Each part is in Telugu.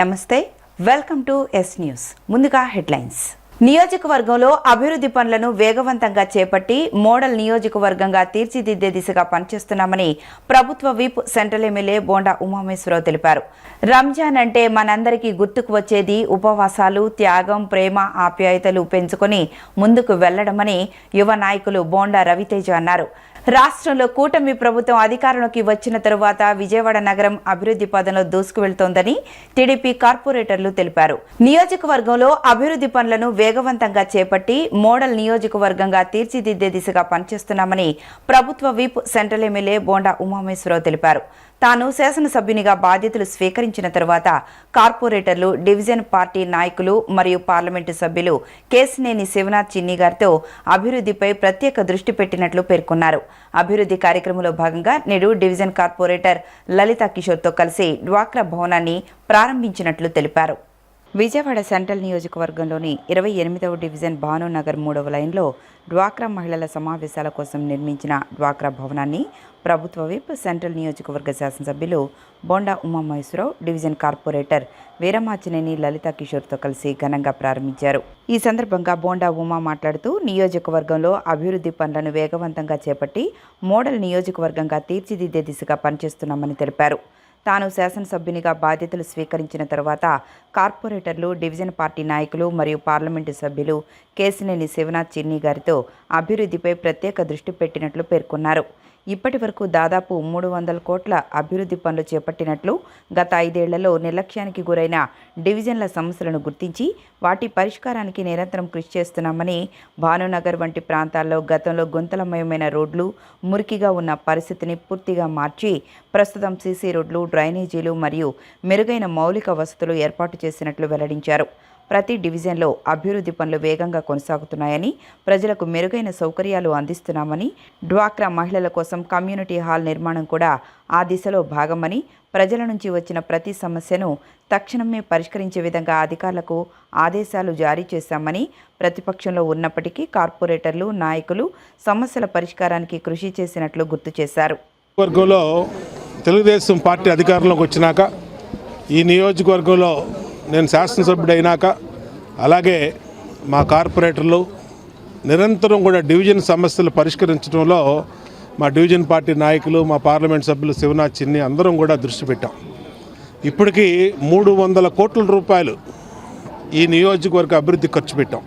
నమస్తే, వెల్కమ్ టు ఎస్ న్యూస్. ముందుగా హెడ్లైన్స్. నియోజకవర్గంలో అభివృద్ధి పనులను వేగవంతంగా చేపట్టి మోడల్ నియోజకవర్గంగా తీర్చిదిద్దే దిశగా పనిచేస్తున్నామని ప్రభుత్వ whip central MLA bonda Umameswara Rao తెలిపారు. రంజాన్ అంటే మనందరికీ గుర్తుకు వచ్చేది ఉపవాసాలు, త్యాగం, ప్రేమ, ఆప్యాయతలు పెంచుకొని ముందుకు వెళ్లడమని యువ నాయకులు బోండా రవితేజ అన్నారు. రాష్ట్రంలో కూటమి ప్రభుత్వం అధికారంలోకి వచ్చిన తరువాత విజయవాడ నగరం అభివృద్ధి పదంలో దూసుకువెళ్తోందని టీడీపీ కార్పొరేటర్లు తెలిపారు. నియోజకవర్గంలో అభివృద్ధి పనులను వేగవంతంగా చేపట్టి మోడల్ నియోజకవర్గంగా తీర్చిదిద్దే దిశగా పనిచేస్తున్నామని ప్రభుత్వ whip central MLA bonda Umameswara Rao తెలిపారు. తాను శాసనసభ్యునిగా బాధ్యతలు స్వీకరించిన తరువాత కార్పొరేటర్లు, డివిజన్ పార్టీ నాయకులు మరియు పార్లమెంటు సభ్యులు కేశినేని శివనాథ్ చిన్ని గారితో అభివృద్ధిపై ప్రత్యేక దృష్టి పెట్టినట్లు పేర్కొన్నారు. అభివృద్ధి కార్యక్రమంలో భాగంగా నేడు డివిజన్ కార్పొరేటర్ లలితా కిషోర్తో కలిసి డ్వాక్రా భవనాన్ని ప్రారంభించినట్లు తెలిపారు. విజయవాడ సెంట్రల్ నియోజకవర్గంలోని 28వ డివిజన్ భానునగర్ 3వ లైన్లో డ్వాక్రా మహిళల సమావేశాల కోసం నిర్మించిన డ్వాక్రా భవనాన్ని ప్రభుత్వ విప్ సెంట్రల్ నియోజకవర్గ శాసనసభ్యులు బోండా ఉమామహేశ్వరరావు, డివిజన్ కార్పొరేటర్ వీరమాచినేని లలితా కిషోర్తో కలిసి ఘనంగా ప్రారంభించారు. ఈ సందర్భంగా బోండా ఉమా మాట్లాడుతూ నియోజకవర్గంలో అభివృద్ధి పనులను వేగవంతంగా చేపట్టి మోడల్ నియోజకవర్గంగా తీర్చిదిద్దే దిశగా పనిచేస్తున్నామని తెలిపారు. తాను శాసనసభ్యునిగా బాధ్యతలు స్వీకరించిన తర్వాత కార్పొరేటర్లు, డివిజన్ పార్టీ నాయకులు మరియు పార్లమెంటు సభ్యులు కేశినేని శివనాథ్ చిన్ని గారితో అభివృద్ధిపై ప్రత్యేక దృష్టి పెట్టినట్లు పేర్కొన్నారు. ఇప్పటి వరకు దాదాపు 300 కోట్ల అభివృద్ధి పనులు చేపట్టినట్లు, గత 5 ఏళ్లలో నిర్లక్ష్యానికి గురైన డివిజన్ల సమస్యలను గుర్తించి వాటి పరిష్కారానికి నిరంతరం కృషి చేస్తున్నామని, భానునగర్ వంటి ప్రాంతాల్లో గతంలో గుంతలమయమైన రోడ్లు, మురికిగా ఉన్న పరిస్థితిని పూర్తిగా మార్చి ప్రస్తుతం సీసీ రోడ్లు, డ్రైనేజీలు మరియు మెరుగైన మౌలిక వసతులు ఏర్పాటు చేసినట్లు వెల్లడించారు. ప్రతి డివిజన్లో అభివృద్ధి పనులు వేగంగా కొనసాగుతున్నాయని, ప్రజలకు మెరుగైన సౌకర్యాలు అందిస్తున్నామని, డ్వాక్రా మహిళల కోసం కమ్యూనిటీ హాల్ నిర్మాణం కూడా ఆ దిశలో భాగమని, ప్రజల నుంచి వచ్చిన ప్రతి సమస్యను తక్షణమే పరిష్కరించే విధంగా అధికారులకు ఆదేశాలు జారీ చేశామని, ప్రతిపక్షంలో ఉన్నప్పటికీ కార్పొరేటర్లు, నాయకులు సమస్యల పరిష్కారానికి కృషి చేసినట్లు గుర్తు చేశారు. వర్గంలో తెలుగుదేశం పార్టీ అధికారంలోకి వచ్చినాక ఈ నియోజకవర్గంలో నేను శాసనసభ్యుడైనాక అలాగే మా కార్పొరేటర్లు నిరంతరం కూడా డివిజన్ సమస్యలు పరిష్కరించడంలో మా డివిజన్ పార్టీ నాయకులు, మా పార్లమెంట్ సభ్యులు శివనాథ్ చిన్ని అందరం కూడా దృష్టి పెట్టాం. ఇప్పటికీ 300 కోట్ల రూపాయలు ఈ నియోజకవర్గ అభివృద్ధి ఖర్చు పెట్టాం.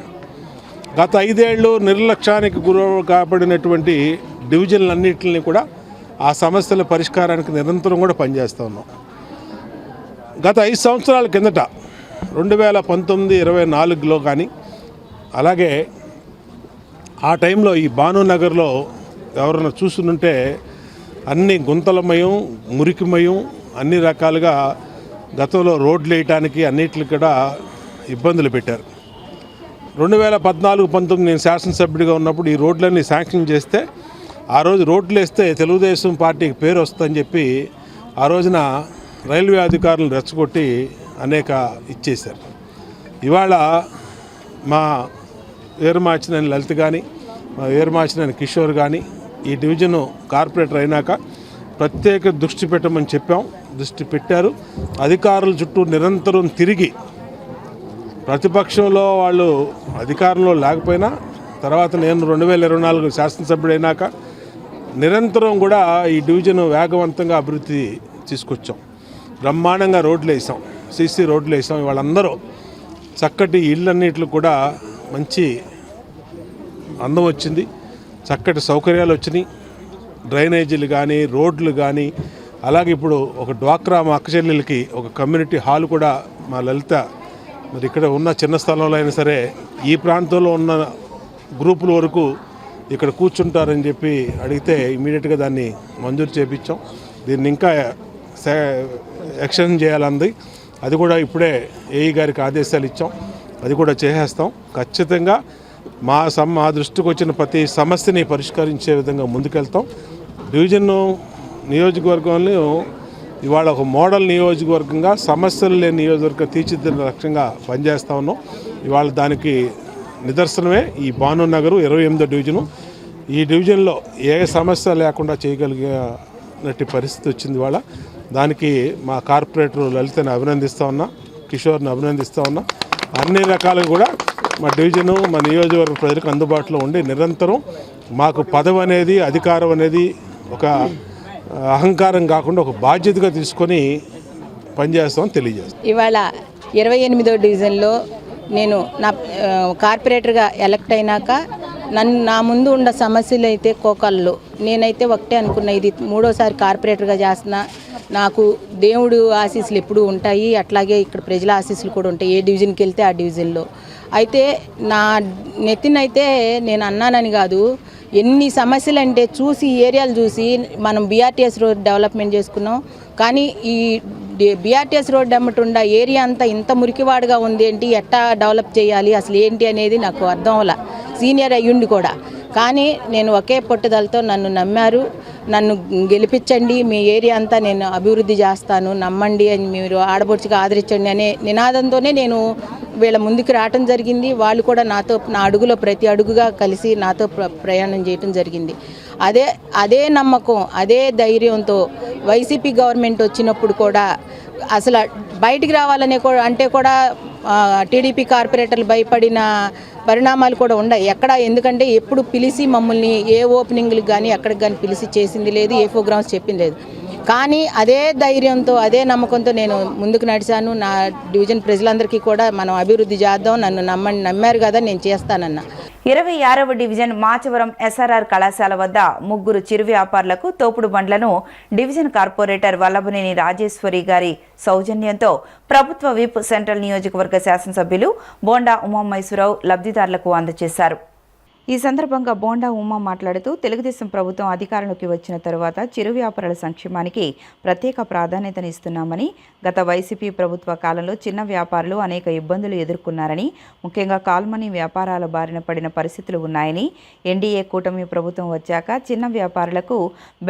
గత 5 ఏళ్ళు నిర్లక్ష్యానికి గురి కాబడినటువంటి డివిజన్లన్నింటినీ కూడా ఆ సమస్యల పరిష్కారానికి నిరంతరం కూడా పనిచేస్తూ ఉన్నాం. గత 5 సంవత్సరాల కిందట 2019-24లో కానీ అలాగే ఆ టైంలో ఈ భానునగర్లో ఎవరైనా చూస్తుంటే అన్ని గుంతలమయం, మురికిమయం, అన్ని రకాలుగా గతంలో రోడ్లు వేయటానికి అన్నిటికి కూడా ఇబ్బందులు పెట్టారు. 2014-19 నేను శాసనసభ్యుడిగా ఉన్నప్పుడు ఈ రోడ్లన్నీ శాంక్షన్ చేస్తే ఆ రోజు రోడ్లు వేస్తే తెలుగుదేశం పార్టీకి పేరు వస్తుందని చెప్పి ఆ రోజున రైల్వే అధికారులను రెచ్చగొట్టి అనేక ఇచ్చేశారు. ఇవాళ మా వీరమాచినేని లలిత కానీ, మా వీరమాచినేని కిషోర్ కానీ ఈ డివిజను కార్పొరేటర్ అయినాక ప్రత్యేక దృష్టి పెట్టమని చెప్పాం. దృష్టి పెట్టారు. అధికారుల చుట్టూ నిరంతరం తిరిగి ప్రతిపక్షంలో వాళ్ళు అధికారంలో లేకపోయినా తర్వాత నేను 2024 శాసనసభ్యుడైనాక నిరంతరం కూడా ఈ డివిజన్ వేగవంతంగా అభివృద్ధి తీసుకొచ్చాం. బ్రహ్మాండంగా రోడ్లు వేసాం, సీసీ రోడ్లు వేసాం. వాళ్ళందరూ చక్కటి ఇళ్ళన్నిటిలో కూడా మంచి అందం వచ్చింది, చక్కటి సౌకర్యాలు వచ్చినాయి. డ్రైనేజీలు కానీ, రోడ్లు కానీ, అలాగే ఇప్పుడు ఒక డ్వాక్రా మా అక్క చెల్లెలకి ఒక కమ్యూనిటీ హాల్ కూడా మా లలిత మరి ఇక్కడ ఉన్న చిన్న స్థలంలో అయినా సరే ఈ ప్రాంతంలో ఉన్న గ్రూపుల వరకు ఇక్కడ కూర్చుంటారని చెప్పి అడిగితే ఇమీడియట్గా దాన్ని మంజూరు చేయించాం. దీన్ని ఇంకా ఎక్స్టెండ్ చేయాలంది. అది కూడా ఇప్పుడే ఏఈ గారికి ఆదేశాలు ఇచ్చాం. అది కూడా చేసేస్తాం. ఖచ్చితంగా మా దృష్టికి వచ్చిన ప్రతి సమస్యని పరిష్కరించే విధంగా ముందుకెళ్తాం. డివిజన్ నియోజకవర్గంలో ఇవాళ ఒక మోడల్ నియోజకవర్గంగా సమస్యలు లేని నియోజకవర్గం తీర్చిదిద్దిన లక్ష్యంగా పనిచేస్తూ ఉన్నాం. ఇవాళ దానికి నిదర్శనమే ఈ భానునగర్ 28వ డివిజను. ఈ డివిజన్లో ఏ సమస్య లేకుండా చేయగలిగినట్టు పరిస్థితి వచ్చింది. ఇవాళ దానికి మా కార్పొరేటర్ లలితని అభినందిస్తూ ఉన్నా. కిషోర్ని అభినందిస్తూ ఉన్నాం. అన్ని రకాలుగా కూడా మా డివిజను మా నియోజకవర్గ ప్రజలకు అందుబాటులో ఉండి నిరంతరం మాకు పదవి అనేది అధికారం అనేది ఒక అహంకారం కాకుండా ఒక బాధ్యతగా తీసుకొని పనిచేస్తామని తెలియజేస్తాం. ఇవాళ 28వ డివిజన్లో నేను నా కార్పొరేటర్గా ఎలక్ట్ అయినాక నా ముందు ఉన్న సమస్యలు అయితే కోకల్లో నేనైతే ఒకటే అనుకున్నా, ఇది 3వసారి కార్పొరేటర్గా చేస్తున్నా, నాకు దేవుడు ఆశీస్సులు ఎప్పుడూ ఉంటాయి, అట్లాగే ఇక్కడ ప్రజల ఆశీస్సులు కూడా ఉంటాయి ఏ డివిజన్కి వెళ్తే ఆ డివిజన్లో. అయితే నా నెత్తినైతే నేను అన్నానని కాదు, ఎన్ని సమస్యలు అంటే చూసి ఏరియాలు చూసి మనం బీఆర్టీఎస్ రోడ్ డెవలప్మెంట్ చేసుకున్నాం, కానీ ఈ బీఆర్టీఎస్ రోడ్ అమ్మటుండ ఏరియా అంతా ఇంత మురికివాడుగా ఉంది ఏంటి, ఎట్టా డెవలప్ చేయాలి అసలు ఏంటి అనేది నాకు అర్థం అవ్వలే, సీనియర్ అయ్యుండి కూడా. కానీ నేను ఒకే పట్టుదలతో నన్ను నమ్మారు, నన్ను గెలిపించండి, మీ ఏరియా అంతా నేను అభివృద్ధి చేస్తాను, నమ్మండి అని మీరు ఆడబొడుచుగా ఆదరించండి అనే నినాదంతోనే నేను వీళ్ళ ముందుకు రావటం జరిగింది. వాళ్ళు కూడా నాతో నా అడుగులో ప్రతి అడుగుగా కలిసి నాతో ప్రయాణం చేయటం జరిగింది. అదే నమ్మకం, అదే ధైర్యంతో వైసీపీ గవర్నమెంట్ వచ్చినప్పుడు కూడా అసలు బయటికి రావాలనే అంటే కూడా టీడీపీ కార్పొరేటర్లు భయపడిన పరిణామాలు కూడా ఉన్నాయి ఎక్కడ. ఎందుకంటే ఎప్పుడు పిలిచి మమ్మల్ని ఏ ఓపెనింగ్లకు కానీ ఎక్కడికి కానీ పిలిచి చేసింది లేదు, ఏ ప్రోగ్రామ్స్ చెప్పింది లేదు. కానీ అదే ధైర్యంతో అదే నమ్మకంతో నేను ముందుకు నడిచాను. నా డివిజన్ ప్రజలందరికీ కూడా మనం అభివృద్ధి చేద్దాం, నన్ను నమ్మారు కదా, నేను చేస్తానన్న. 26వ డివిజన్ మాచవరం ఎస్ఆర్ఆర్ కళాశాల వద్ద 3 చిరు వ్యాపారులకు తోపుడు బండ్లను డివిజన్ కార్పొరేటర్ వల్లభనేని రాజేశ్వరి గారి సౌజన్యంతో ప్రభుత్వ విప్ సెంట్రల్ నియోజకవర్గ శాసనసభ్యులు బోండా ఉమామహేశ్వరరావు లబ్ధిదారులకు అందజేశారు. ఈ సందర్భంగా బోండా ఉమా మాట్లాడుతూ తెలుగుదేశం ప్రభుత్వం అధికారంలోకి వచ్చిన తరువాత చిరు వ్యాపారుల సంక్షేమానికి ప్రత్యేక ప్రాధాన్యతనిస్తున్నామని, గత వైసీపీ ప్రభుత్వ కాలంలో చిన్న వ్యాపారులు అనేక ఇబ్బందులు ఎదుర్కొన్నారని, ముఖ్యంగా కాల్మనీ వ్యాపారాల బారిన పడిన పరిస్థితులు ఉన్నాయని, ఎన్డీఏ కూటమి ప్రభుత్వం వచ్చాక చిన్న వ్యాపారులకు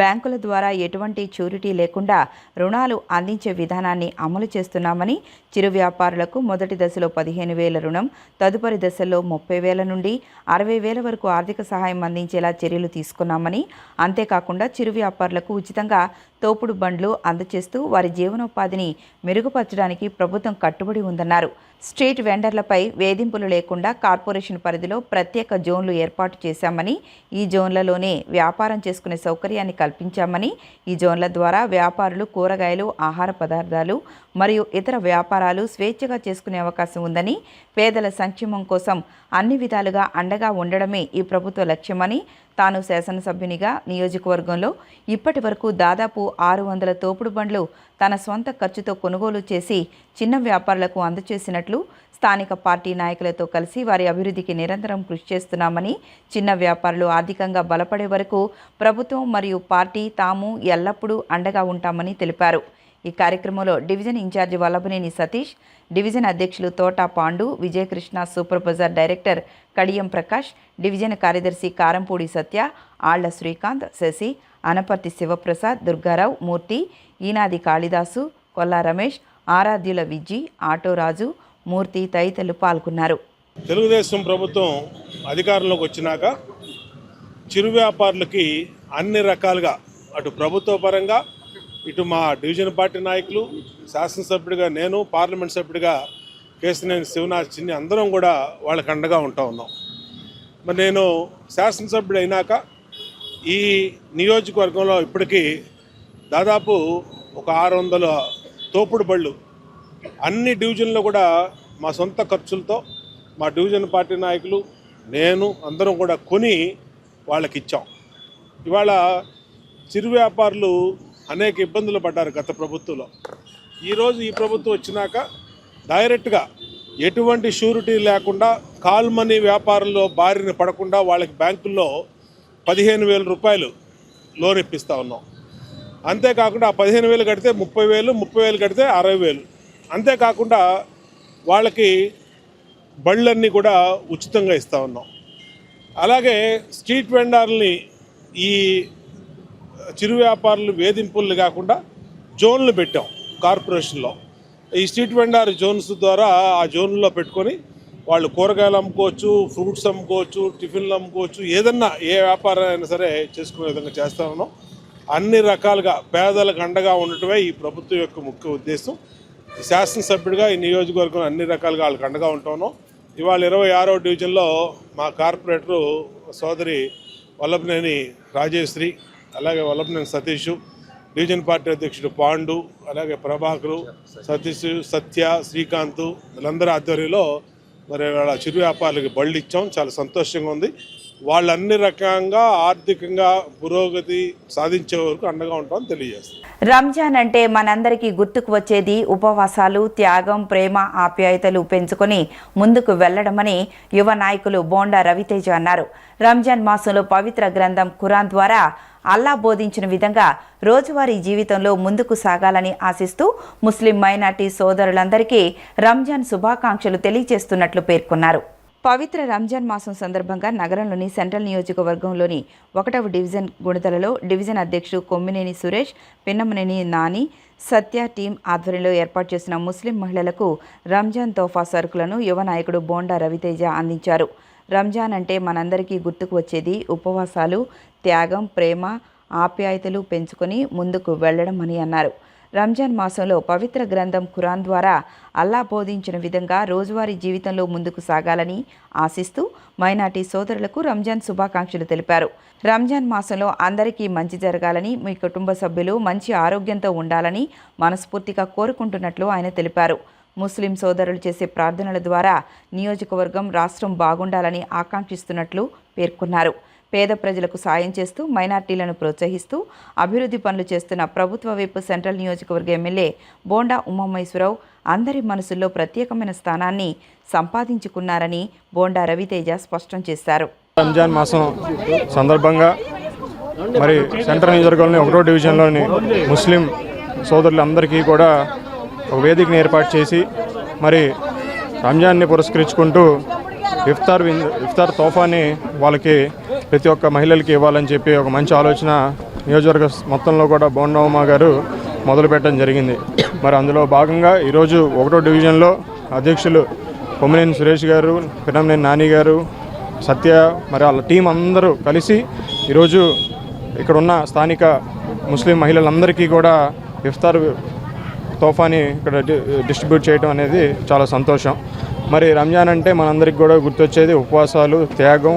బ్యాంకుల ద్వారా ఎటువంటి ష్యూరిటీ లేకుండా రుణాలు అందించే విధానాన్ని అమలు చేస్తున్నామని, చిరు వ్యాపారులకు మొదటి దశలో 15,000 రుణం, తదుపరి దశల్లో 30,000 నుండి 60,000 వరకు ఆర్థిక సహాయం అందించేలా చర్యలు తీసుకున్నామని, అంతేకాకుండా చిరు వ్యాపారులకు ఉచితంగా తోపుడు బండ్లు అందజేస్తూ వారి జీవనోపాధిని మెరుగుపరచడానికి ప్రభుత్వం కట్టుబడి ఉందన్నారు. స్ట్రీట్ వెండర్లపై వేధింపులు లేకుండా కార్పొరేషన్ పరిధిలో ప్రత్యేక జోన్లు ఏర్పాటు చేశామని, ఈ జోన్లలోనే వ్యాపారం చేసుకునే సౌకర్యాన్ని కల్పించామని, ఈ జోన్ల ద్వారా వ్యాపారులు కూరగాయలు, ఆహార పదార్థాలు మరియు ఇతర వ్యాపారాలు స్వేచ్ఛగా చేసుకునే అవకాశం ఉందని, పేదల సంక్షేమం కోసం అన్ని విధాలుగా అండగా ఉండడమే ఈ ప్రభుత్వ లక్ష్యమని, తాను శాసనసభ్యునిగా నియోజకవర్గంలో ఇప్పటి వరకు దాదాపు 600 తోపుడు బండ్లు తన స్వంత ఖర్చుతో కొనుగోలు చేసి చిన్న వ్యాపారులకు అందజేసినట్లు, స్థానిక పార్టీ నాయకులతో కలిసి వారి అభివృద్ధికి నిరంతరం కృషి చేస్తున్నామని, చిన్న వ్యాపారులు ఆర్థికంగా బలపడే వరకు ప్రభుత్వం మరియు పార్టీ తాము ఎల్లప్పుడూ అండగా ఉంటామని తెలిపారు. ఈ కార్యక్రమంలో division incharge Vallabhaneni Satish, division అధ్యక్షులు Thota Pandu, Vijayakrishna, super bazaar director Kadiyam Prakash, division కార్యదర్శి కారంపూడి సత్య, ఆళ్ల శ్రీకాంత్, శశి, అనపర్తి శివప్రసాద్, దుర్గారావు, మూర్తి, ఈనాది కాళిదాసు, కొల్లా రమేష్, ఆరాధ్యుల విజ్జి, ఆటోరాజు, మూర్తి తదితరులు పాల్గొన్నారు. తెలుగుదేశం ప్రభుత్వం అధికారంలోకి వచ్చినాక చిరు వ్యాపారులకి అన్ని రకాలుగా అటు ప్రభుత్వ పరంగా ఇటు మా డివిజన్ పార్టీ నాయకులు, శాసనసభ్యుడిగా నేను, పార్లమెంట్ సభ్యుడిగా కేశినేని శివనాథ్ చిన్ని అందరం కూడా వాళ్ళకి అండగా ఉన్నాం. మరి నేను శాసనసభ్యుడు అయినాక ఈ నియోజకవర్గంలో ఇప్పటికీ దాదాపు ఒక 600 తోపుడు బళ్ళు అన్ని డివిజన్లో కూడా మా సొంత ఖర్చులతో మా డివిజన్ పార్టీ నాయకులు, నేను అందరం కూడా కొని వాళ్ళకి ఇచ్చాం. ఇవాళ చిరు వ్యాపారులు అనేక ఇబ్బందులు పడ్డారు గత ప్రభుత్వంలో. ఈరోజు ఈ ప్రభుత్వం వచ్చినాక డైరెక్ట్గా ఎటువంటి షూరిటీ లేకుండా కాల్మనీ వ్యాపారంలో బారిన పడకుండా వాళ్ళకి బ్యాంకుల్లో 15,000 రూపాయలు లోన్ ఇప్పిస్తూ ఉన్నాం. అంతేకాకుండా ఆ 15,000 కడితే 30,000, 30,000 కడితే 60,000. అంతేకాకుండా వాళ్ళకి బళ్ళన్నీ కూడా ఉచితంగా ఇస్తూ ఉన్నాం. అలాగే స్ట్రీట్ వెండర్లని ఈ చిరు వ్యాపారులు వేధింపులు కాకుండా జోన్లు పెట్టాం కార్పొరేషన్లో. ఈ స్ట్రీట్ వెండర్ జోన్స్ ద్వారా ఆ జోన్లో పెట్టుకొని వాళ్ళు కూరగాయలు అమ్ముకోవచ్చు, ఫ్రూట్స్ అమ్ముకోవచ్చు, టిఫిన్లు అమ్ముకోవచ్చు, ఏదన్నా ఏ వ్యాపారం అయినా సరే చేసుకునే విధంగా చేస్తా ఉన్నాం. అన్ని రకాలుగా పేదలకు అండగా ఉండటమే ఈ ప్రభుత్వం యొక్క ముఖ్య ఉద్దేశం. శాసనసభ్యుడిగా ఈ నియోజకవర్గం అన్ని రకాలుగా వాళ్ళకి అండగా ఉంటాను. ఇవాళ 26వ డివిజన్లో మా కార్పొరేటరు సోదరి వల్లభనేని రాజేశ్రీ, అలాగే వల్లభనేని సతీష్, డివిజన్ పార్టీ అధ్యక్షుడు పాండు, అలాగే ప్రభాకరు, సతీష్, సత్య, శ్రీకాంత్ వీళ్ళందరి ఆధ్వర్యంలో మరి వాళ్ళ చిరు వ్యాపారులకి బళ్ళు ఇచ్చాం. చాలా సంతోషంగా ఉంది. వాళ్ళు అన్ని రకంగా ఆర్థికంగా పురోగతి సాధించే వరకు అండగా ఉంటామని తెలియజేస్తాం. రంజాన్ అంటే మనందరికీ గుర్తుకు వచ్చేది ఉపవాసాలు, త్యాగం, ప్రేమ, ఆప్యాయతలు పెంచుకొని ముందుకు వెళ్లడమని యువ నాయకులు బోండా రవితేజ అన్నారు. రంజాన్ మాసంలో పవిత్ర గ్రంథం ఖురాన్ ద్వారా అల్లా బోధించిన విధంగా రోజువారీ జీవితంలో ముందుకు సాగాలని ఆశిస్తూ ముస్లిం మైనార్టీ సోదరులందరికీ రంజాన్ శుభాకాంక్షలు తెలియజేస్తున్నట్లు పేర్కొన్నారు. పవిత్ర రంజాన్ మాసం సందర్భంగా నగరంలోని సెంట్రల్ నియోజకవర్గంలోని 1వ డివిజన్ గుణదలలో డివిజన్ అధ్యక్షుడు కొమ్మినేని సురేష్, పిన్నమనేని నాని, సత్య టీం ఆధ్వర్యంలో ఏర్పాటు చేసిన ముస్లిం మహిళలకు రంజాన్ తోఫా సరుకులను యువ నాయకుడు బోండా రవితేజ అందించారు. రంజాన్ అంటే మనందరికీ గుర్తుకు వచ్చేది ఉపవాసాలు, త్యాగం, ప్రేమ, ఆప్యాయతలు పెంచుకొని ముందుకు వెళ్లడం అని అన్నారు. రంజాన్ మాసంలో పవిత్ర గ్రంథం ఖురాన్ ద్వారా అల్లా బోధించిన విధంగా రోజువారీ జీవితంలో ముందుకు సాగాలని ఆశిస్తూ మైనార్టీ సోదరులకు రంజాన్ శుభాకాంక్షలు తెలిపారు. రంజాన్ మాసంలో అందరికీ మంచి జరగాలని, మీ కుటుంబ సభ్యులు మంచి ఆరోగ్యంతో ఉండాలని మనస్ఫూర్తిగా కోరుకుంటున్నట్లు ఆయన తెలిపారు. ముస్లిం సోదరులు చేసే ప్రార్థనల ద్వారా నియోజకవర్గం, రాష్ట్రం బాగుండాలని ఆకాంక్షిస్తున్నట్లు పేర్కొన్నారు. పేద ప్రజలకు సాయం చేస్తూ మైనార్టీలను ప్రోత్సహిస్తూ అభివృద్ధి పనులు చేస్తున్న ప్రభుత్వ వైపు సెంట్రల్ నియోజకవర్గ ఎమ్మెల్యే బోండా ఉమామహేశ్వరరావు అందరి మనసుల్లో ప్రత్యేకమైన స్థానాన్ని సంపాదించుకున్నారని బోండా రవితేజ స్పష్టం చేశారు. రంజాన్ మాసం సందర్భంగా మరి సెంట్రల్ నియోజకవర్గంలోని 1వ డివిజన్లోని ముస్లిం సోదరులందరికీ కూడా ఒక వేదికను ఏర్పాటు చేసి మరి రంజాన్ని పురస్కరించుకుంటూ ఇఫ్తార్ తోఫాని వాళ్ళకి ప్రతి ఒక్క మహిళలకి ఇవ్వాలని చెప్పి ఒక మంచి ఆలోచన నియోజకవర్గ మొత్తంలో కూడా బోండా ఉమా గారు మొదలుపెట్టడం జరిగింది. మరి అందులో భాగంగా ఈరోజు 1వ డివిజన్లో అధ్యక్షులు కొమ్మినేని సురేష్ గారు, పిన్నమనేని నాని గారు, సత్య మరి వాళ్ళ టీం అందరూ కలిసి ఈరోజు ఇక్కడున్న స్థానిక ముస్లిం మహిళలందరికీ కూడా ఇఫ్తార్ తోఫాని ఇక్కడ డిస్ట్రిబ్యూట్ చేయడం అనేది చాలా సంతోషం. మరి రంజాన్ అంటే మనందరికీ కూడా గుర్తొచ్చేది ఉపవాసాలు, త్యాగం,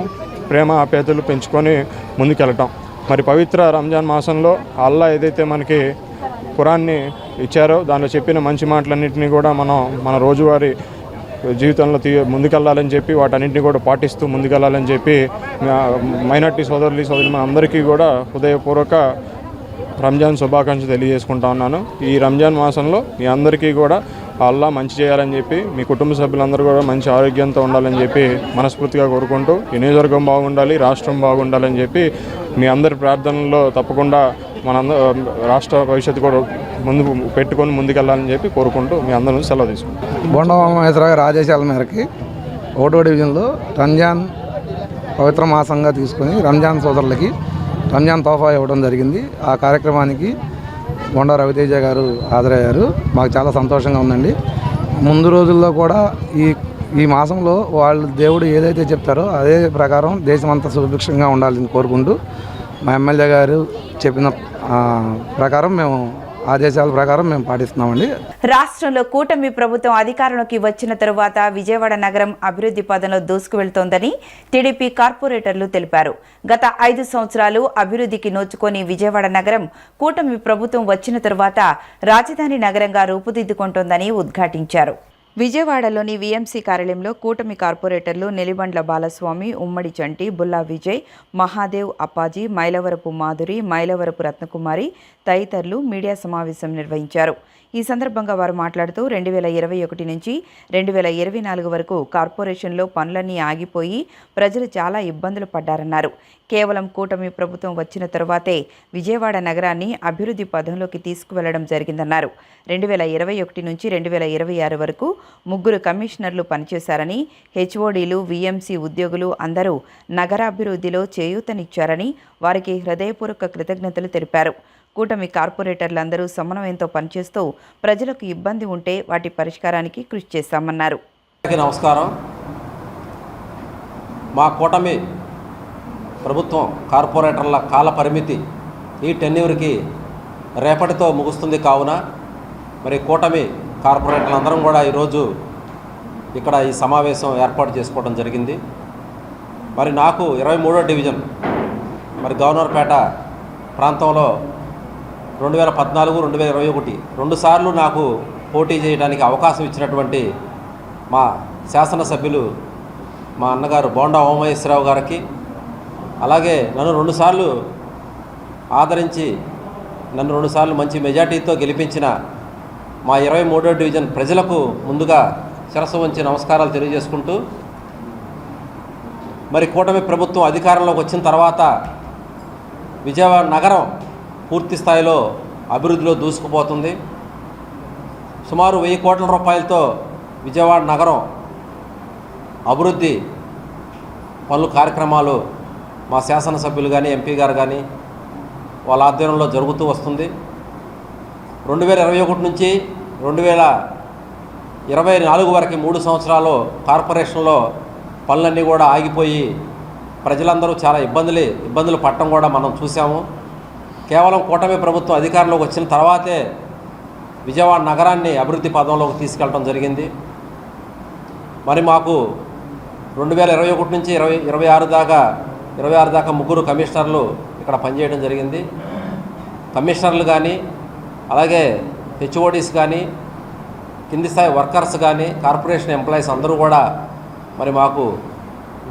ప్రేమ, ఆప్యాయతలు పెంచుకొని ముందుకెళ్ళటం. మరి పవిత్ర రంజాన్ మాసంలో అల్లా ఏదైతే మనకి ఖురాన్ని ఇచ్చారో దానిలో చెప్పిన మంచి మాటలన్నింటినీ కూడా మనం మన రోజువారీ జీవితంలో ముందుకెళ్ళాలని చెప్పి వాటన్నింటినీ కూడా పాటిస్తూ ముందుకెళ్ళాలని చెప్పి మైనార్టీ సోదరులు మన అందరికీ కూడా హృదయపూర్వక రంజాన్ శుభాకాంక్షలు తెలియజేసుకుంటా ఉన్నాను. ఈ రంజాన్ మాసంలో మీ అందరికీ కూడా అల్లా మంచి చేయాలని చెప్పి, మీ కుటుంబ సభ్యులందరూ కూడా మంచి ఆరోగ్యంతో ఉండాలని చెప్పి మనస్ఫూర్తిగా కోరుకుంటూ ఈ నియోజకవర్గం బాగుండాలి, రాష్ట్రం బాగుండాలని చెప్పి మీ అందరి ప్రార్థనలో తప్పకుండా రాష్ట్ర భవిష్యత్తు కూడా పెట్టుకొని ముందుకెళ్ళాలని చెప్పి కోరుకుంటూ మీ అందరూ సెలవు తీసుకుంటాం. బోండా ఉమామహేశ్వరరావు గారి ఆదేశాల మేరకి 1వ డివిజన్లో రంజాన్ పవిత్ర మాసంగా తీసుకొని రంజాన్ సోదరులకి రంజాన్ తోఫా ఇవ్వడం జరిగింది. ఆ కార్యక్రమానికి బోండా రవితేజ గారు హాజరయ్యారు. మాకు చాలా సంతోషంగా ఉందండి. ముందు రోజుల్లో కూడా ఈ మాసంలో వాళ్ళు దేవుడు ఏదైతే చెప్తారో అదే ప్రకారం దేశమంతా సుభిక్షంగా ఉండాలని కోరుకుంటూ మా ఎమ్మెల్యే గారు చెప్పిన ప్రకారం ఆదేశాల ప్రకారం మేము పాటిస్తున్నామండి. రాష్ట్రంలో కూటమి ప్రభుత్వం అధికారంలోకి వచ్చిన తరువాత విజయవాడ నగరం అభివృద్ధి పదంలో దూసుకువెళ్తోందని టీడీపీ కార్పొరేటర్లు తెలిపారు. గత 5 సంవత్సరాలు అభివృద్ధికి నోచుకొని విజయవాడ నగరం కూటమి ప్రభుత్వం వచ్చిన తరువాత రాజధాని నగరంగా రూపుదిద్దుకుంటోందని ఉద్ఘాటించారు. విజయవాడలోని వీఎంసీ కార్యాలయంలో కూటమి కార్పొరేటర్లు నెలిబండ్ల బాలస్వామి, ఉమ్మడి చంటి, బుల్లా విజయ్, మహాదేవ్, అప్పాజీ, మైలవరపు మాధురి, మైలవరపు రత్నకుమారి తదితరులు మీడియా సమావేశం నిర్వహించారు. ఈ సందర్భంగా వారు మాట్లాడుతూ 2021 నుంచి 2024 వరకు కార్పొరేషన్లో పనులన్నీ ఆగిపోయి ప్రజలు చాలా ఇబ్బందులు పడ్డారన్నారు. కేవలం కూటమి ప్రభుత్వం వచ్చిన తరువాతే విజయవాడ నగరాన్ని అభివృద్ధి పథంలోకి తీసుకువెళ్లడం జరిగిందన్నారు. 2021 నుంచి 2026 వరకు 3 కమిషనర్లు పనిచేశారని, హెచ్ఓడీలు, వీఎంసీ ఉద్యోగులు అందరూ నగరాభివృద్ధిలో చేయూతనిచ్చారని వారికి హృదయపూర్వక కృతజ్ఞతలు తెలిపారు. కూటమి కార్పొరేటర్లందరూ సమన్వయంతో పనిచేస్తూ ప్రజలకు ఇబ్బంది ఉంటే వాటి పరిష్కారానికి కృషి చేస్తామన్నారు. నమస్కారం. మా కూటమి ప్రభుత్వం కార్పొరేటర్ల కాల పరిమితి ఈ టెన్యూర్కి రేపటితో ముగుస్తుంది. కావున మరి కూటమి కార్పొరేటర్లందరం కూడా ఈరోజు ఇక్కడ ఈ సమావేశం ఏర్పాటు చేసుకోవడం జరిగింది. మరి నాకు 23వ డివిజన్ మరి గవర్నర్పేట ప్రాంతంలో 2014, 2021 రెండుసార్లు నాకు పోటీ చేయడానికి అవకాశం ఇచ్చినటువంటి మా శాసనసభ్యులు మా అన్నగారు బోండా ఓమహేశ్వరరావు గారికి, అలాగే నన్ను 2 సార్లు ఆదరించి నన్ను 2 సార్లు మంచి మెజార్టీతో గెలిపించిన మా 23వ డివిజన్ ప్రజలకు ముందుగా శిరస్సు వంచి నమస్కారాలు తెలియజేసుకుంటూ, మరి కూటమి ప్రభుత్వం అధికారంలోకి వచ్చిన తర్వాత విజయవాడ నగరం పూర్తి స్థాయిలో అభివృద్ధిలో దూసుకుపోతుంది. సుమారు 1000 కోట్ల రూపాయలతో విజయవాడ నగరం అభివృద్ధి పనులు కార్యక్రమాలు మా శాసనసభ్యులు కానీ ఎంపీ గారు కానీ వాళ్ళ ఆధ్వర్యంలో జరుగుతూ వస్తుంది. 2021 నుంచి 2024 వరకు 3 సంవత్సరాలు కార్పొరేషన్లో పనులన్నీ కూడా ఆగిపోయి ప్రజలందరూ చాలా ఇబ్బందులు పడటం కూడా మనం చూసాము. కేవలం కూటమి ప్రభుత్వం అధికారంలోకి వచ్చిన తర్వాతే విజయవాడ నగరాన్ని అభివృద్ధి పదంలోకి తీసుకెళ్ళడం జరిగింది. మరి మాకు 2021 నుంచి 26 దాకా 3 కమిషనర్లు ఇక్కడ పనిచేయడం జరిగింది. కమిషనర్లు కానీ, అలాగే హెచ్ఓడీస్ కానీ, కింది స్థాయి వర్కర్స్ కానీ, కార్పొరేషన్ ఎంప్లాయీస్ అందరూ కూడా మరి మాకు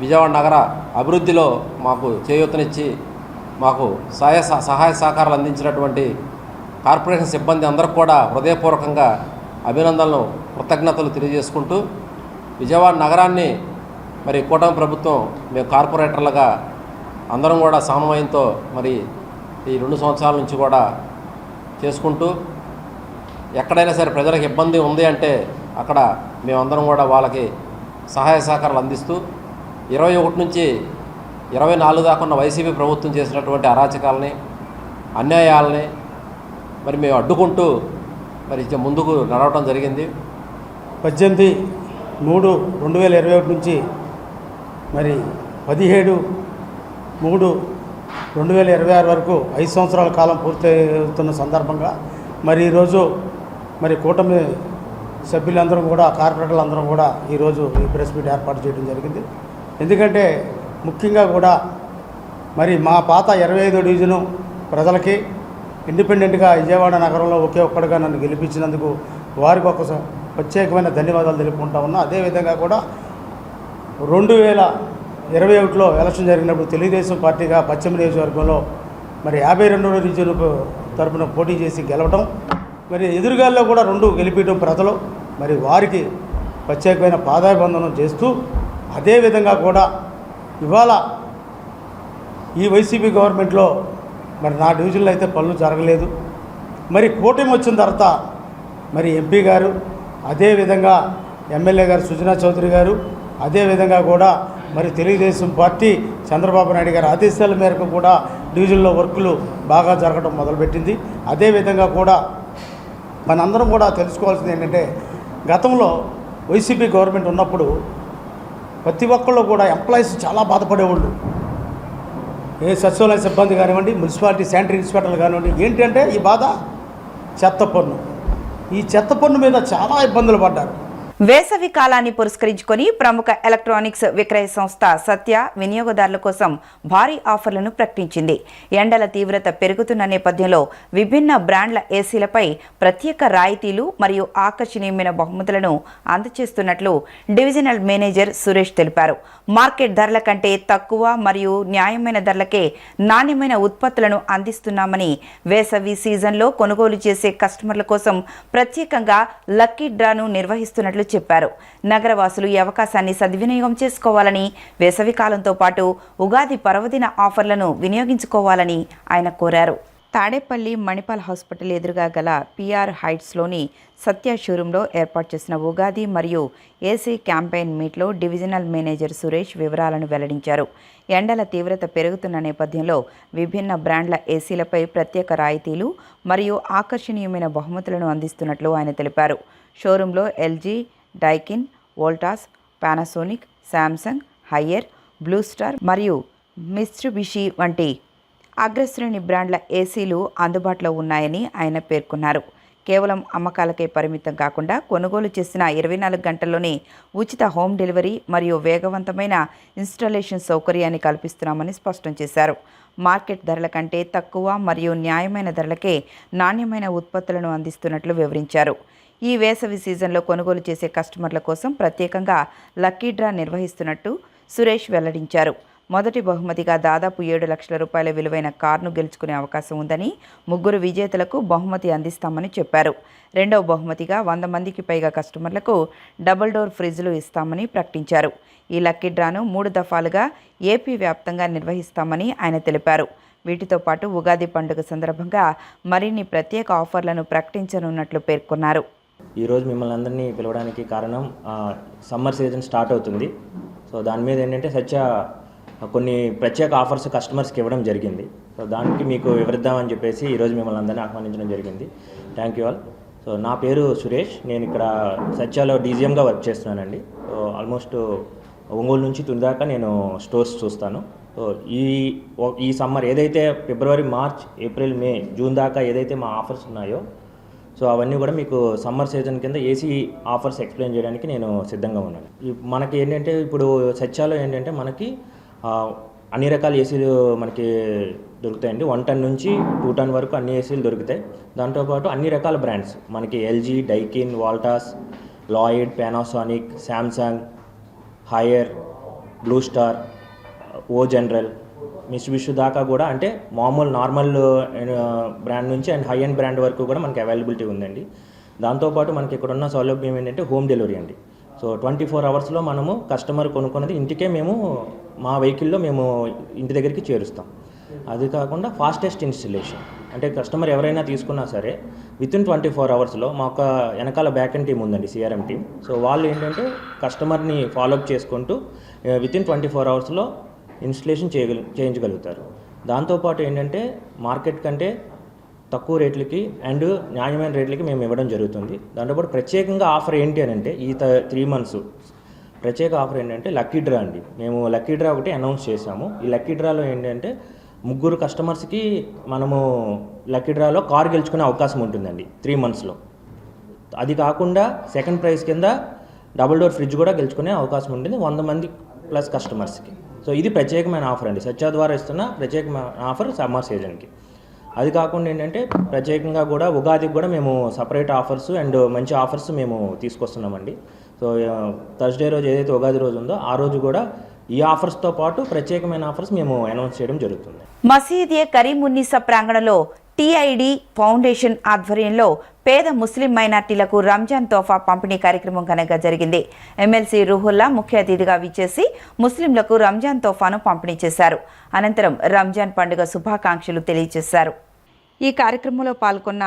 విజయవాడ నగర అభివృద్ధిలో మాకు చేయూతనిచ్చి మాకు సహాయ సహకారాలు అందించినటువంటి కార్పొరేషన్ సిబ్బంది అందరికి కూడా హృదయపూర్వకంగా అభినందనలు, కృతజ్ఞతలు తెలియజేసుకుంటూ, విజయవాడ నగరాన్ని మరి కూటమి ప్రభుత్వం మేము కార్పొరేటర్లుగా అందరం కూడా సమన్వయంతో మరి ఈ 2 సంవత్సరాల నుంచి కూడా చేసుకుంటూ, ఎక్కడైనా సరే ప్రజలకు ఇబ్బంది ఉంది అంటే అక్కడ మేమందరం కూడా వాళ్ళకి సహాయ సహకారాలు అందిస్తూ 21 నుంచి 24 దాకా ఉన్న వైసీపీ ప్రభుత్వం చేసినటువంటి అరాచకాలని, అన్యాయాలని మరి మేము అడ్డుకుంటూ మరి ముందుకు నడవడం జరిగింది. 18/3/2021 నుంచి మరి 17/3/2026 వరకు 5 సంవత్సరాల కాలం పూర్తవుతున్న సందర్భంగా మరి ఈరోజు మరి కూటమి సభ్యులందరూ కూడా, కార్పొరేటర్లు అందరం కూడా ఈరోజు ఈ ప్రెస్ మీట్ ఏర్పాటు చేయడం జరిగింది. ఎందుకంటే ముఖ్యంగా కూడా మరి మా పాత 25వ డివిజను ప్రజలకి ఇండిపెండెంట్గా విజయవాడ నగరంలో ఒకే ఒక్కడిగా నన్ను గెలిపించినందుకు వారికి ఒక ప్రత్యేకమైన ధన్యవాదాలు తెలుపుకుంటా ఉన్నా. అదేవిధంగా కూడా 2021లో ఎలక్షన్ జరిగినప్పుడు తెలుగుదేశం పార్టీగా పశ్చిమ నియోజకవర్గంలో మరి 52వ డివిజన్ తరఫున పోటీ చేసి గెలవడం, మరి ఎదురుగాల్లో కూడా 2 గెలిపించడం ప్రజలు, మరి వారికి ప్రత్యేకమైన పాదాభివందనం చేస్తూ, అదేవిధంగా కూడా ఇవాళ ఈ వైసీపీ గవర్నమెంట్లో మరి నా డివిజన్లో అయితే పనులు జరగలేదు. మరి కూటమి వచ్చిన తర్వాత మరి ఎంపీ గారు, అదేవిధంగా ఎమ్మెల్యే గారు సుజనా చౌదరి గారు, అదేవిధంగా కూడా మరి తెలుగుదేశం పార్టీ చంద్రబాబు నాయుడు గారి ఆదేశాల మేరకు కూడా డివిజన్లో వర్కులు బాగా జరగడం మొదలుపెట్టింది. అదేవిధంగా కూడా మనందరం కూడా తెలుసుకోవాల్సింది ఏంటంటే, గతంలో వైసీపీ గవర్నమెంట్ ఉన్నప్పుడు ప్రతి ఒక్కళ్ళు కూడా ఎంప్లాయీస్ చాలా బాధపడేవాళ్ళు. ఏ సచివాలయ సిబ్బంది కానివ్వండి, మున్సిపాలిటీ శానిటరీ ఇన్స్పెక్టర్లు కానివ్వండి. ఏంటంటే ఈ బాధ చెత్త పన్ను. ఈ చెత్త పన్ను మీద చాలా ఇబ్బందులు పడ్డారు. వేసవి కాలాన్ని పురస్కరించుకొని ప్రముఖ ఎలక్ట్రానిక్స్ విక్రయ సంస్థ సత్య వినియోగదారుల కోసం భారీ ఆఫర్లను ప్రకటించింది. ఎండల తీవ్రత పెరుగుతున్న నేపథ్యంలో విభిన్న బ్రాండ్ల ఏసీలపై ప్రత్యేక రాయితీలు మరియు ఆకర్షణీయమైన బహుమతులను అందజేస్తున్నట్లు డివిజనల్ మేనేజర్ సురేష్ తెలిపారు. మార్కెట్ ధరల కంటే తక్కువ మరియు న్యాయమైన ధరలకే నాణ్యమైన ఉత్పత్తులను అందిస్తున్నామని, వేసవి సీజన్లో కొనుగోలు చేసే కస్టమర్ల కోసం ప్రత్యేకంగా లక్కీ డ్రాను నిర్వహిస్తున్నట్లు చెప్పారు. నగరవాసులు ఈ అవకాశాన్ని సద్వినియోగం చేసుకోవాలని, వేసవికాలంతో పాటు ఉగాది పర్వదిన ఆఫర్లను వినియోగించుకోవాలని ఆయన కోరారు. తాడేపల్లి మణిపాల్ హాస్పిటల్ ఎదురుగా గల పిఆర్ హైట్స్లోని సత్య షోరూంలో ఏర్పాటు చేసిన ఉగాది మరియు ఏసీ క్యాంపెయిన్ మీట్లో డివిజనల్ మేనేజర్ సురేష్ వివరాలను వెల్లడించారు. ఎండల తీవ్రత పెరుగుతున్న నేపథ్యంలో విభిన్న బ్రాండ్ల ఏసీలపై ప్రత్యేక రాయితీలు మరియు ఆకర్షణీయమైన బహుమతులను అందిస్తున్నట్లు ఆయన తెలిపారు. షోరూంలో LG, Daikin, Voltas, Panasonic, Samsung, higher, blue star మరియు మిత్సుబిషి వంటి అగ్రశ్రేణి బ్రాండ్ల ఏసీలు అందుబాటులో ఉన్నాయని ఆయన పేర్కొన్నారు. కేవలం అమ్మకాలకే పరిమితం కాకుండా కొనుగోలు చేసిన 24 గంటల్లోనే ఉచిత హోమ్ డెలివరీ మరియు వేగవంతమైన ఇన్స్టాలేషన్ సౌకర్యాన్ని కల్పిస్తున్నామని స్పష్టం చేశారు. మార్కెట్ ధరల కంటే తక్కువ మరియు న్యాయమైన ధరలకే నాణ్యమైన ఉత్పత్తులను అందిస్తున్నట్లు వివరించారు. ఈ వేసవి సీజన్లో కొనుగోలు చేసే కస్టమర్ల కోసం ప్రత్యేకంగా లక్కీ డ్రా నిర్వహిస్తున్నట్టు సురేష్ వెల్లడించారు. మొదటి బహుమతిగా దాదాపు 7 లక్షల రూపాయల విలువైన కారును గెలుచుకునే అవకాశం ఉందని, 3 విజేతలకు బహుమతి అందిస్తామని చెప్పారు. రెండవ బహుమతిగా 100 మందికి పైగా కస్టమర్లకు డబుల్ డోర్ ఫ్రిడ్జ్లు ఇస్తామని ప్రకటించారు. ఈ లక్కీ డ్రాను 3 దఫాలుగా ఏపీ వ్యాప్తంగా నిర్వహిస్తామని ఆయన తెలిపారు. వీటితో పాటు ఉగాది పండుగ సందర్భంగా మరిన్ని ప్రత్యేక ఆఫర్లను ప్రకటించనున్నట్లు పేర్కొన్నారు. ఈరోజు మిమ్మల్ని అందరినీ పిలవడానికి కారణం సమ్మర్ సీజన్ స్టార్ట్ అవుతుంది. సో దాని మీద ఏంటంటే కొన్ని ప్రత్యేక ఆఫర్స్ కస్టమర్స్కి ఇవ్వడం జరిగింది. సో దానికి మీకు వివరిద్దామని చెప్పేసి ఈరోజు మిమ్మల్ని అందరినీ ఆహ్వానించడం జరిగింది. Thank you all. సో నా పేరు సురేష్, నేను ఇక్కడ సత్యాలో డీజీఎంగా వర్క్ చేస్తున్నానండి. సో ఆల్మోస్ట్ ఒంగోలు నుంచి తుని దాకా నేను స్టోర్స్ చూస్తాను. సో ఈ సమ్మర్ ఏదైతే ఫిబ్రవరి, మార్చ్, ఏప్రిల్, మే, జూన్ దాకా ఏదైతే మా ఆఫర్స్ ఉన్నాయో సో అవన్నీ కూడా మీకు సమ్మర్ సీజన్ కింద ఏసీ ఆఫర్స్ ఎక్స్ప్లెయిన్ చేయడానికి నేను సిద్ధంగా ఉన్నాను. మనకి ఏంటంటే ఇప్పుడు సత్యాలో ఏంటంటే మనకి అన్ని రకాల ఏసీలు మనకి దొరుకుతాయండి. 1 టన్ నుంచి 2 టన్ వరకు అన్ని ఏసీలు దొరుకుతాయి. దాంతోపాటు అన్ని రకాల బ్రాండ్స్ మనకి LG, Daikin, Voltas, Lloyd, Panasonic, Samsung, Haier, Blue Star, O General, Mitsubishi దాకా కూడా అంటే మామూలు నార్మల్ బ్రాండ్ నుంచి అండ్ హై ఎండ్ బ్రాండ్ వరకు కూడా మనకి అవైలబిలిటీ ఉందండి. దాంతోపాటు మనకి ఇక్కడ ఉన్న సౌలభ్యం ఏంటంటే హోమ్ డెలివరీ అండి. సో 24 అవర్స్లో మనము కస్టమర్ కొనుక్కున్నది ఇంటికే మేము మా వెహికల్లో మేము ఇంటి దగ్గరికి చేరుస్తాం. అది కాకుండా ఫాస్టెస్ట్ ఇన్స్టలేషన్ అంటే కస్టమర్ ఎవరైనా తీసుకున్నా సరే వితిన్ 24 అవర్స్లో మా ఒక వెనకాల బ్యాక్ ఎండ్ టీం ఉందండి, సిఆర్ఎం టీం. సో వాళ్ళు ఏంటంటే కస్టమర్ని ఫాలోఅప్ చేసుకుంటూ వితిన్ 24 అవర్స్లో ఇన్స్టలేషన్ చేయించగలుగుతారు. దాంతోపాటు ఏంటంటే మార్కెట్ కంటే తక్కువ రేట్లకి అండ్ న్యాయమైన రేట్లకి మేము ఇవ్వడం జరుగుతుంది. దాంతోపాటు ప్రత్యేకంగా ఆఫర్ ఏంటి అని అంటే ఈ 3 మంత్స్ ప్రత్యేక ఆఫర్ ఏంటంటే లక్కీ డ్రా అండి. మేము లక్కీ డ్రా ఒకటి అనౌన్స్ చేశాము. ఈ లక్కీ డ్రాలో ఏంటంటే 3 కస్టమర్స్కి మనము లక్కీ డ్రాలో కార్ గెలుచుకునే అవకాశం ఉంటుందండి 3 మంత్స్లో. అది కాకుండా సెకండ్ ప్రైజ్ కింద డబుల్ డోర్ ఫ్రిడ్జ్ కూడా గెలుచుకునే అవకాశం ఉంటుంది 100 మంది ప్లస్ కస్టమర్స్కి. సో ఇది ప్రత్యేకమైన ఆఫర్ అండి, సత్య ద్వారా ఇస్తున్న ప్రత్యేకమైన ఆఫర్ సమ్మర్ సీజన్కి. అది కాకుండా ఏంటంటే ప్రత్యేకంగా కూడా ఉగాదికి కూడా మేము సపరేట్ ఆఫర్స్ అండ్ మంచి ఆఫర్స్ మేము తీసుకొస్తున్నామండి. సో థర్స్డే రోజు ఏదైతే ఉగాది రోజు ఉందో ఆ రోజు కూడా ఈ ఆఫర్స్తో పాటు ప్రత్యేకమైన ఆఫర్స్ మేము అనౌన్స్ చేయడం జరుగుతుంది. మసీద్ కరీమున్నీసా ప్రాంగణంలో టీఐడి ఫౌండేషన్ ఆధ్వర్యంలో పేద ముస్లిం మైనార్టీలకు రంజాన్ తోఫా పంపిణీ కార్యక్రమం ఘనంగా జరిగింది. ఎమ్మెల్సీ రూహుల్లా ముఖ్య అతిథిగా విచ్చేసి ముస్లింలకు రంజాన్ తోఫాను పంపిణీ చేశారు. అనంతరం రంజాన్ పండుగ శుభాకాంక్షలు తెలియజేశారు. ఈ కార్యక్రమంలో పాల్గొన్న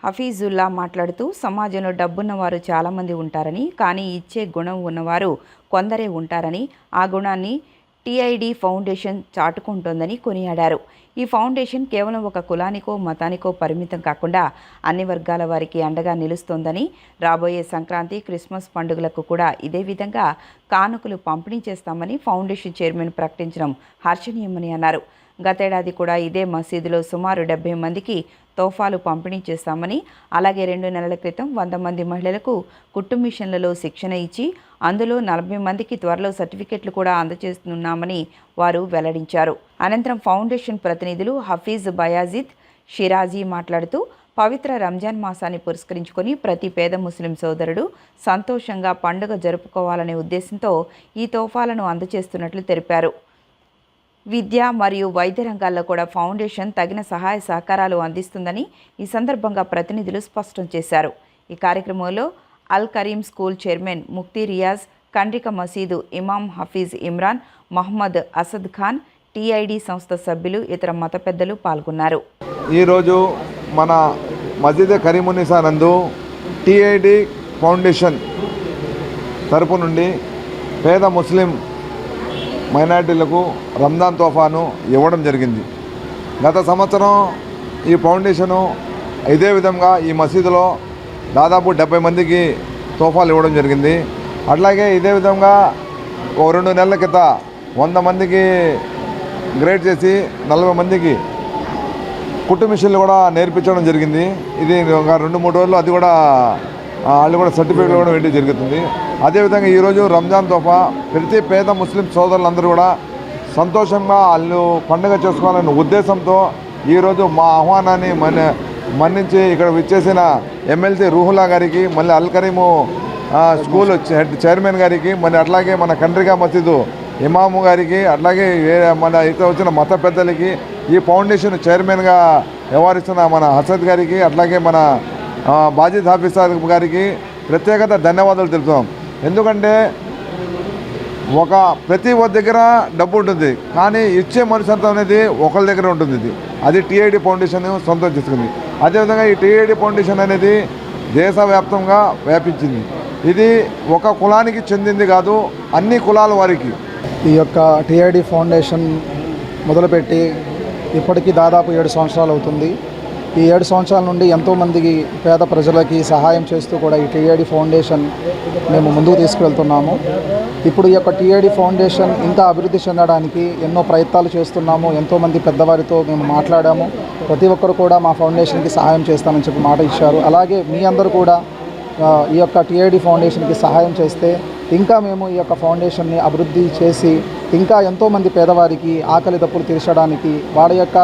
హఫీజుల్లా మాట్లాడుతూ సమాజంలో డబ్బున్న వారు చాలామంది ఉంటారని, కానీ ఇచ్చే గుణం ఉన్నవారు కొందరే ఉంటారని, ఆ గుణాన్ని టీఐడి ఫౌండేషన్ చాటుకుంటోందని కొనియాడారు. ఈ ఫౌండేషన్ కేవలం ఒక కులానికో మతానికో పరిమితం కాకుండా అన్ని వర్గాల వారికి అండగా నిలుస్తోందని, రాబోయే సంక్రాంతి, క్రిస్మస్ పండుగలకు కూడా ఇదే విధంగా కానుకలు పంపిణీ చేస్తామని ఫౌండేషన్ చైర్మన్ ప్రకటించడం హర్షణీయమని అన్నారు. గతేడాది కూడా ఇదే మసీదులో సుమారు 70 మందికి తోఫాలు పంపిణీ చేస్తామని, అలాగే 2 నెలల క్రితం 100 మంది మహిళలకు కుట్టు మిషన్లలో శిక్షణ ఇచ్చి అందులో 40 మందికి త్వరలో సర్టిఫికెట్లు కూడా అందజేస్తున్నామని వారు వెల్లడించారు. అనంతరం ఫౌండేషన్ ప్రతినిధులు హఫీజ్ బయాజిద్ షిరాజీ మాట్లాడుతూ పవిత్ర రంజాన్ మాసాన్ని పురస్కరించుకొని ప్రతి పేద ముస్లిం సోదరుడు సంతోషంగా పండుగ జరుపుకోవాలనే ఉద్దేశంతో ఈ తోఫాలను అందజేస్తున్నట్లు తెలిపారు. విద్య మరియు వైద్య రంగాల్లో కూడా ఫౌండేషన్ తగిన సహాయ సహకారాలు అందిస్తుందని ఈ సందర్భంగా ప్రతినిధులు స్పష్టం చేశారు. ఈ కార్యక్రమంలో అల్ కరీం స్కూల్ చైర్మన్ ముక్తి రియాజ్, కండ్రిక మసీదు ఇమాం హఫీజ్ ఇమ్రాన్, మహమ్మద్ అసద్ ఖాన్, టీఐడి సంస్థ సభ్యులు, ఇతర మత పెద్దలు పాల్గొన్నారు. ఈరోజు మన మసీద్ కరీమున్నీసా నందు టీఐడి ఫౌండేషన్ తరపు నుండి పేద ముస్లిం మైనార్టీలకు రంజాన్ తోఫాను ఇవ్వడం జరిగింది. గత సంవత్సరం ఈ ఫౌండేషను ఇదే విధంగా ఈ మసీదులో దాదాపు 70 మందికి తోఫాలు ఇవ్వడం జరిగింది. అట్లాగే ఇదే విధంగా 2 నెలల క్రితం 100 మందికి గ్రేడ్ చేసి 40 మందికి కుట్టు మిషన్లు కూడా నేర్పించడం జరిగింది. ఇది ఒక 2-3 రోజులు అది కూడా వాళ్ళు కూడా సర్టిఫికేట్ కూడా వేయడం జరుగుతుంది. అదేవిధంగా ఈరోజు రంజాన్ తోఫా ప్రతి పేద ముస్లిం సోదరులందరూ కూడా సంతోషంగా వాళ్ళు పండుగ చేసుకోవాలనే ఉద్దేశంతో ఈరోజు మా ఆహ్వానాన్ని మన్నించి ఇక్కడ విచ్చేసిన ఎమ్మెల్సీ రూహుల్లా గారికి, మళ్ళీ అల్ కరీము స్కూల్ చైర్మన్ గారికి, మళ్ళీ అట్లాగే మన కండ్రిగా మసీదు ఇమాము గారికి, అట్లాగే మన ఇక్కడ వచ్చిన మత పెద్దలకి, ఈ ఫౌండేషన్ చైర్మన్గా వ్యవహరిస్తున్న మన హసద్ గారికి, అట్లాగే మన బాజిద్ ఆఫీసర్ గారికి ప్రత్యేకత ధన్యవాదాలు తెలుపుతాం. ఎందుకంటే ప్రతి ఒక్క దగ్గర డబ్బు ఉంటుంది, కానీ ఇచ్చే మనసంతం అనేది ఒకరి దగ్గర ఉంటుంది. అది టీఐడి ఫౌండేషన్ సొంతం చేసుకుంది. అదేవిధంగా ఈ టీఐడి ఫౌండేషన్ అనేది దేశవ్యాప్తంగా వ్యాపించింది. ఇది ఒక కులానికి చెందింది కాదు, అన్ని కులాల వారికి. ఈ యొక్క టీఐడి ఫౌండేషన్ మొదలుపెట్టి ఇప్పటికీ దాదాపు 7 సంవత్సరాలు అవుతుంది. ఈ 7 సంవత్సరాల నుండి ఎంతోమందికి పేద ప్రజలకి సహాయం చేస్తూ కూడా ఈ టీఐడి ఫౌండేషన్ మేము ముందుకు తీసుకువెళ్తున్నాము. ఇప్పుడు ఈ యొక్క టీఐడి ఫౌండేషన్ ఇంకా అభివృద్ధి చెందడానికి ఎన్నో ప్రయత్నాలు చేస్తున్నాము. ఎంతోమంది పెద్దవారితో మేము మాట్లాడాము. ప్రతి ఒక్కరు కూడా మా ఫౌండేషన్కి సహాయం చేస్తామని చెప్పి మాట ఇచ్చారు. అలాగే మీ అందరూ కూడా ఈ యొక్క టీఐడి ఫౌండేషన్కి సహాయం చేస్తే ఇంకా మేము ఈ యొక్క ఫౌండేషన్ని అభివృద్ధి చేసి ఇంకా ఎంతోమంది పేదవారికి ఆకలి దప్పులు తీర్చడానికి, వాళ్ళ యొక్క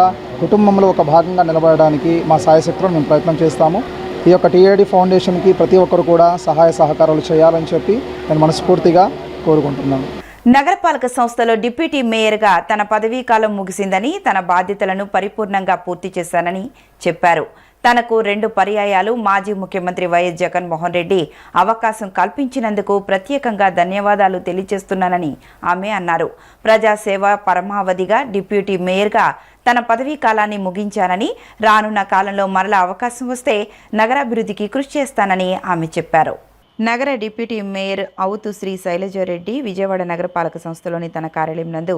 కుటుంబంలో ఒక భాగంగా నిలబడడానికి మా సాయశక్తులను మేము ప్రయత్నం చేస్తాము. ఈ యొక్క టీఐడి ఫౌండేషన్కి ప్రతి ఒక్కరు కూడా సహాయ సహకారాలు చేయాలని చెప్పి నేను మనస్ఫూర్తిగా కోరుకుంటున్నాను. నగరపాలక సంస్థలో డిప్యూటీ మేయర్గా తన పదవీ కాలం ముగిసిందని, తన బాధ్యతలను పరిపూర్ణంగా పూర్తి చేశానని చెప్పారు. తనకు 2 పర్యాయాలు మాజీ ముఖ్యమంత్రి వైఎస్ జగన్మోహన్ రెడ్డి అవకాశం కల్పించినందుకు ప్రత్యేకంగా ధన్యవాదాలు తెలియజేస్తున్నానని ఆమె అన్నారు. ప్రజాసేవ పరమావధిగా డిప్యూటీ మేయర్గా తన పదవీ కాలాన్ని ముగించానని, రానున్న కాలంలో మరలా అవకాశం వస్తే నగరాభివృద్ధికి కృషి చేస్తానని ఆమె చెప్పారు. నగర డిప్యూటీ మేయర్ అవుతు శ్రీ శైలజారెడ్డి విజయవాడ నగరపాలక సంస్థలోని తన కార్యాలయం నందు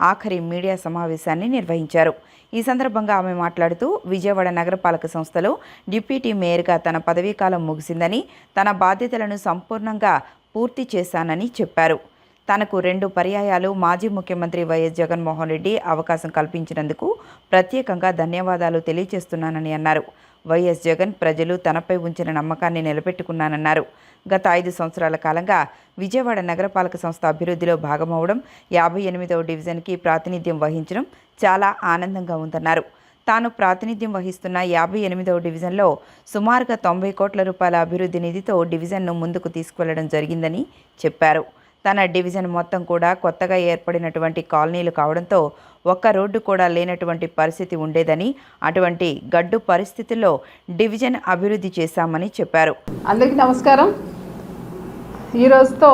ఆఖరి మీడియా సమావేశాన్ని నిర్వహించారు. ఈ సందర్భంగా ఆమె మాట్లాడుతూ విజయవాడ నగరపాలక సంస్థలో డిప్యూటీ మేయర్గా తన పదవీకాలం ముగిసిందని, తన బాధ్యతలను సంపూర్ణంగా పూర్తి చేశానని చెప్పారు. తనకు 2 పర్యాయాలు మాజీ ముఖ్యమంత్రి వైఎస్ జగన్మోహన్ రెడ్డి అవకాశం కల్పించినందుకు ప్రత్యేకంగా ధన్యవాదాలు తెలియజేస్తున్నానని అన్నారు. వైఎస్ జగన్ ప్రజలు తనపై ఉంచిన నమ్మకాన్ని నిలబెట్టుకున్నానన్నారు. గత 5 సంవత్సరాల కాలంగా విజయవాడ నగరపాలక సంస్థ అభివృద్ధిలో భాగమవడం, 58వ డివిజన్కి ప్రాతినిధ్యం వహించడం చాలా ఆనందంగా ఉందన్నారు. తాను ప్రాతినిధ్యం వహిస్తున్న 58వ డివిజన్లో సుమారుగా 90 కోట్ల రూపాయల అభివృద్ధి నిధితో డివిజన్ను ముందుకు తీసుకువెళ్లడం జరిగిందని చెప్పారు. తన డివిజన్ మొత్తం కూడా కొత్తగా ఏర్పడినటువంటి కాలనీలు కావడంతో ఒక్క రోడ్డు కూడా లేనటువంటి పరిస్థితి ఉండేదని, అటువంటి గడ్డు పరిస్థితుల్లో డివిజన్ అభివృద్ధి చేశామని చెప్పారు. అందరికీ నమస్కారం. ఈ రోజుతో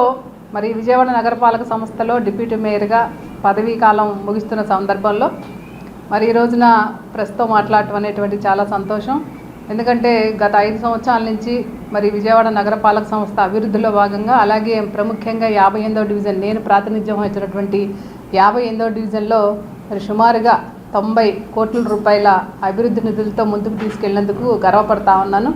మరి విజయవాడ నగరపాలక సంస్థలో డిప్యూటీ మేయర్గా పదవీ కాలం ముగిస్తున్న సందర్భంలో మరి ఈ రోజున ప్రెస్తో మాట్లాడటం అనేటువంటి చాలా సంతోషం. ఎందుకంటే గత 5 సంవత్సరాల నుంచి మరి విజయవాడ నగరపాలక సంస్థ అభివృద్ధిలో భాగంగా, అలాగే ప్రముఖంగా 58వ డివిజన్ నేను ప్రాతినిధ్యం వహించినటువంటి 58వ డివిజన్లో మరి సుమారుగా 90 కోట్ల రూపాయల అభివృద్ధి నిధులతో ముందుకు తీసుకెళ్లినందుకు గర్వపడతా ఉన్నాను.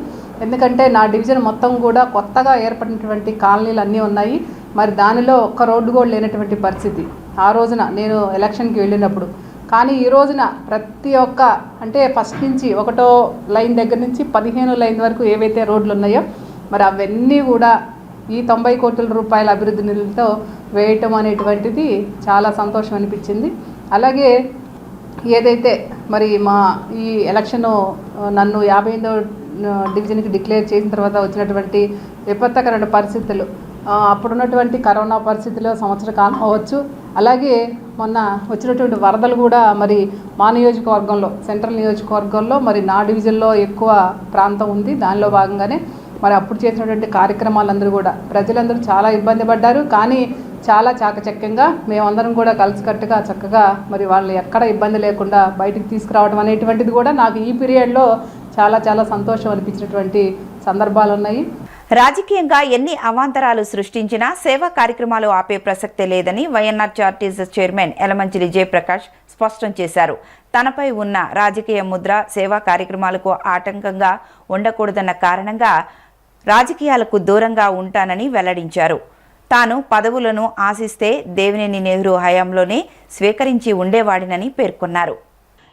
ఎందుకంటే నా డివిజన్ మొత్తం కూడా కొత్తగా ఏర్పడినటువంటి కాలనీలు అన్నీ ఉన్నాయి. మరి దానిలో ఒక్క రోడ్డు కూడా లేనటువంటి పరిస్థితి ఆ రోజున నేను ఎలక్షన్కి వెళ్ళినప్పుడు. కానీ ఈ రోజున ప్రతి ఒక్క అంటే ఫస్ట్ నుంచి 1వ లైన్ దగ్గర నుంచి 15వ లైన్ వరకు ఏవైతే రోడ్లు ఉన్నాయో మరి అవన్నీ కూడా ఈ 90 కోట్ల రూపాయల అభివృద్ధి నిధులతో వేయటం అనేటువంటిది చాలా సంతోషం అనిపించింది. అలాగే ఏదైతే మరి మా ఈ ఎలక్షను నన్ను 58వ డివిజన్కి డిక్లేర్ చేసిన తర్వాత వచ్చినటువంటి విపత్కరమైన పరిస్థితులు, అప్పుడున్నటువంటి కరోనా పరిస్థితుల్లో సంవత్సర కాలం అవ్వచ్చు, అలాగే మొన్న వచ్చినటువంటి వరదలు కూడా మరి మా నియోజకవర్గంలో, సెంట్రల్ నియోజకవర్గంలో మరి నా డివిజన్లో ఎక్కువ ప్రాంతం ఉంది. దానిలో భాగంగానే మరి అప్పుడు చేసినటువంటి కార్యక్రమాలందరూ కూడా ప్రజలందరూ చాలా ఇబ్బంది పడ్డారు. కానీ చాలా చాకచక్యంగా మేమందరం కూడా కలిసికట్టుగా చక్కగా మరి వాళ్ళు ఎక్కడ ఇబ్బంది లేకుండా బయటికి తీసుకురావడం అనేటువంటిది కూడా నాకు ఈ పీరియడ్లో చాలా చాలా సంతోషం అనిపించినటువంటి సందర్భాలు ఉన్నాయి. రాజకీయంగా ఎన్ని అవాంతరాలు సృష్టించినా సేవా కార్యక్రమాలు ఆపే ప్రసక్తే లేదని YNR charities chairman Yalamanchili Jayaprakash స్పష్టం చేశారు. తనపై ఉన్న రాజకీయ ముద్ర సేవా కార్యక్రమాలకు ఆటంకంగా ఉండకూడదన్న కారణంగా రాజకీయాలకు దూరంగా ఉంటానని వెల్లడించారు. తాను పదవులను ఆశిస్తే దేవినేని నెహ్రూ హయాంలోనే స్వీకరించి ఉండేవాడినని పేర్కొన్నారు.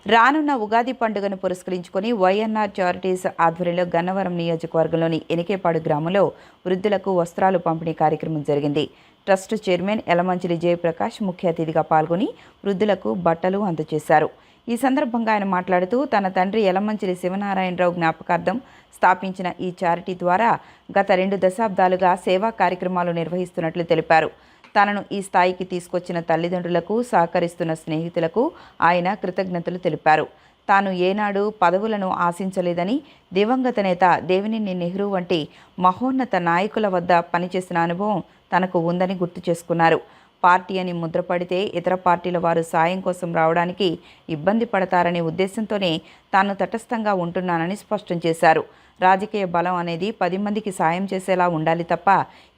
రానున్న ఉగాది పండుగను పురస్కరించుకొని వైఎన్ఆర్ చారిటీస్ ఆధ్వర్యంలో గన్నవరం నియోజకవర్గంలోని ఎనికేపాడు గ్రామంలో వృద్ధులకు వస్త్రాలు పంపిణీ కార్యక్రమం జరిగింది. ట్రస్ట్ చైర్మన్ యలమంచిలి జయప్రకాష్ ముఖ్య అతిథిగా పాల్గొని వృద్ధులకు బట్టలు అందజేశారు. ఈ సందర్భంగా ఆయన మాట్లాడుతూ తన తండ్రి యలమంచిలి శివనారాయణరావు జ్ఞాపకార్థం స్థాపించిన ఈ చారిటీ ద్వారా గత 2 దశాబ్దాలుగా సేవా కార్యక్రమాలు నిర్వహిస్తున్నట్లు తెలిపారు. తనను ఈ స్థాయికి తీసుకొచ్చిన తల్లిదండ్రులకు, సహకరిస్తున్న స్నేహితులకు ఆయన కృతజ్ఞతలు తెలిపారు. తాను ఏనాడు పదవులను ఆశించలేదని, దివంగత నేత దేవినేని నెహ్రూ వంటి మహోన్నత నాయకుల వద్ద పనిచేసిన అనుభవం తనకు ఉందని గుర్తు చేసుకున్నారు. పార్టీ అని ముద్రపడితే ఇతర పార్టీల వారు సాయం కోసం రావడానికి ఇబ్బంది పడతారనే ఉద్దేశంతోనే తాను తటస్థంగా ఉంటున్నానని స్పష్టం చేశారు. రాజకీయ బలం అనేది 10 మందికి సాయం చేసేలా ఉండాలి తప్ప